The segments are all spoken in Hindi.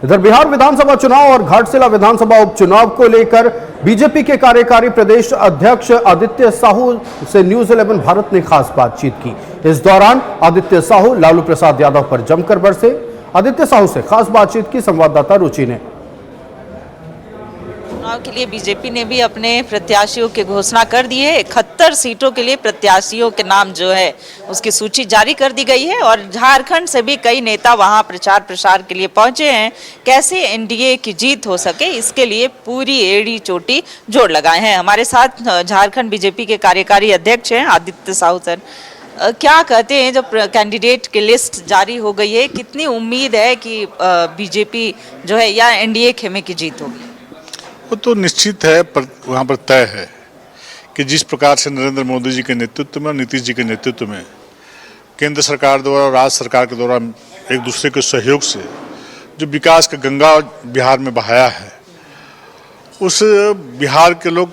इधर बिहार विधानसभा चुनाव और घाटशिला विधानसभा उपचुनाव को लेकर बीजेपी के कार्यकारी प्रदेश अध्यक्ष आदित्य साहू से न्यूज 11 भारत ने खास बातचीत की। इस दौरान आदित्य साहू लालू प्रसाद यादव पर जमकर बरसे। आदित्य साहू से खास बातचीत की संवाददाता रुचि ने। चुनाव के लिए बीजेपी ने भी अपने प्रत्याशियों की घोषणा कर दी है। 71 सीटों के लिए प्रत्याशियों के नाम जो है उसकी सूची जारी कर दी गई है और झारखंड से भी कई नेता वहां प्रचार प्रसार के लिए पहुंचे हैं। कैसे एनडीए की जीत हो सके इसके लिए पूरी एड़ी चोटी जोड़ लगाए हैं। हमारे साथ झारखंड बीजेपी के कार्यकारी अध्यक्ष हैं आदित्य साहू सर। क्या कहते हैं, जब कैंडिडेट की लिस्ट जारी हो गई है, कितनी उम्मीद है कि बीजेपी जो है या एनडीए खेमे की जीत होगी? वो तो निश्चित है, पर वहाँ पर तय है कि जिस प्रकार से नरेंद्र मोदी जी के नेतृत्व में और नीतीश जी के नेतृत्व में केंद्र सरकार द्वारा और राज्य सरकार के द्वारा एक दूसरे के सहयोग से जो विकास का गंगा बिहार में बहाया है, उस बिहार के लोग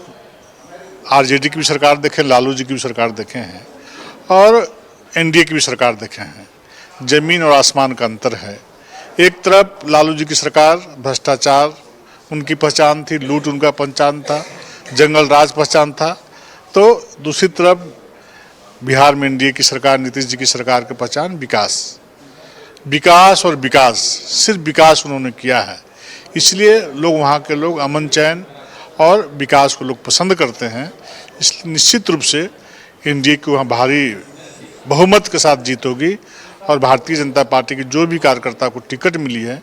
आरजेडी की भी सरकार देखे, लालू जी की भी सरकार देखे हैं और एनडीए की भी सरकार देखे हैं। जमीन और आसमान का अंतर है। एक तरफ लालू जी की सरकार भ्रष्टाचार उनकी पहचान थी, लूट उनका पहचान था, जंगल राज पहचान था, तो दूसरी तरफ बिहार में एनडीए की सरकार, नीतीश जी की सरकार की पहचान विकास और विकास, सिर्फ विकास उन्होंने किया है। इसलिए लोग, वहाँ के लोग अमन चैन और विकास को लोग पसंद करते हैं। इसलिए निश्चित रूप से एनडीए को वहाँ भारी बहुमत के साथ जीत होगी और भारतीय जनता पार्टी के जो भी कार्यकर्ता को टिकट मिली है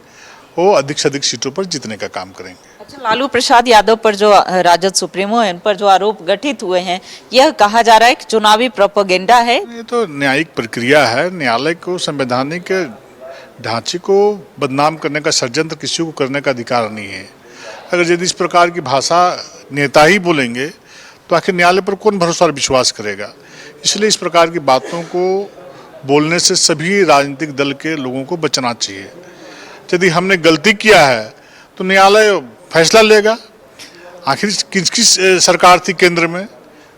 वो अधिक से अधिक सीटों पर जीतने का काम करेंगे। अच्छा, लालू प्रसाद यादव पर जो राजद सुप्रीमो है, उन पर जो आरोप गठित हुए हैं, यह कहा जा रहा है कि चुनावी प्रोपेगेंडा है। ये तो न्यायिक प्रक्रिया है। न्यायालय को संवैधानिक ढांचे को बदनाम करने का षड्यंत्र किसी को करने का अधिकार नहीं है। अगर यदि इस प्रकार की भाषा नेता ही बोलेंगे तो आखिर न्यायालय पर कौन भरोसा और विश्वास करेगा। इसलिए इस प्रकार की बातों को बोलने से सभी राजनीतिक दल के लोगों को बचना चाहिए। यदि हमने गलती किया है तो न्यायालय फैसला लेगा। आखिर किसकी सरकार थी केंद्र में?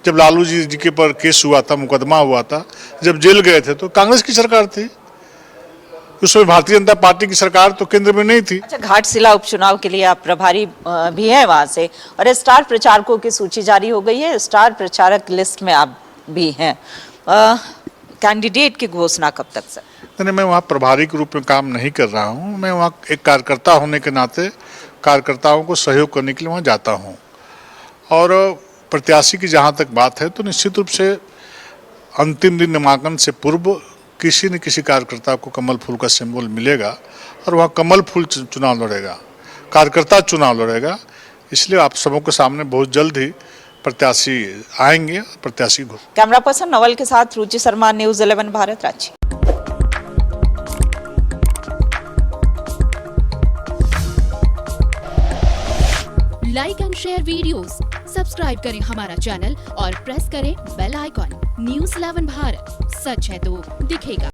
जब लालू जी के पर केस हुआ था, मुकदमा हुआ था, जब जेल गए थे तो कांग्रेस की सरकार थी। उसमें भारतीय जनता पार्टी की सरकार तो केंद्र में नहीं थी। अच्छा, घाटशिला उपचुनाव के लिए आप प्रभारी भी हैं वहां से, और स्टार प्रचारकों की सूची जारी हो गई है। स्टार प्रचारक लिस्ट में आप भी हैं। कैंडिडेट की घोषणा कब तक सर? नहीं, मैं वहाँ प्रभारी के रूप में काम नहीं कर रहा हूँ। मैं वहाँ एक कार्यकर्ता होने के नाते कार्यकर्ताओं को सहयोग करने के लिए वहाँ जाता हूँ। और प्रत्याशी की जहाँ तक बात है तो निश्चित रूप से अंतिम दिन नामांकन से पूर्व किसी न किसी कार्यकर्ता को कमल फूल का सिंबल मिलेगा और वहाँ कमल फूल चुनाव लड़ेगा, कार्यकर्ता चुनाव लड़ेगा। इसलिए आप सबों के सामने बहुत जल्द ही प्रत्याशी आएंगे। प्रत्याशी को कैमरा पर्सन नवल के साथ Ruchi Sharma, news 11 Bharat, Ranchi. Like and share videos, subscribe करें हमारा चैनल और प्रेस करें बेल आइकॉन। न्यूज 11 भारत, सच है तो दिखेगा।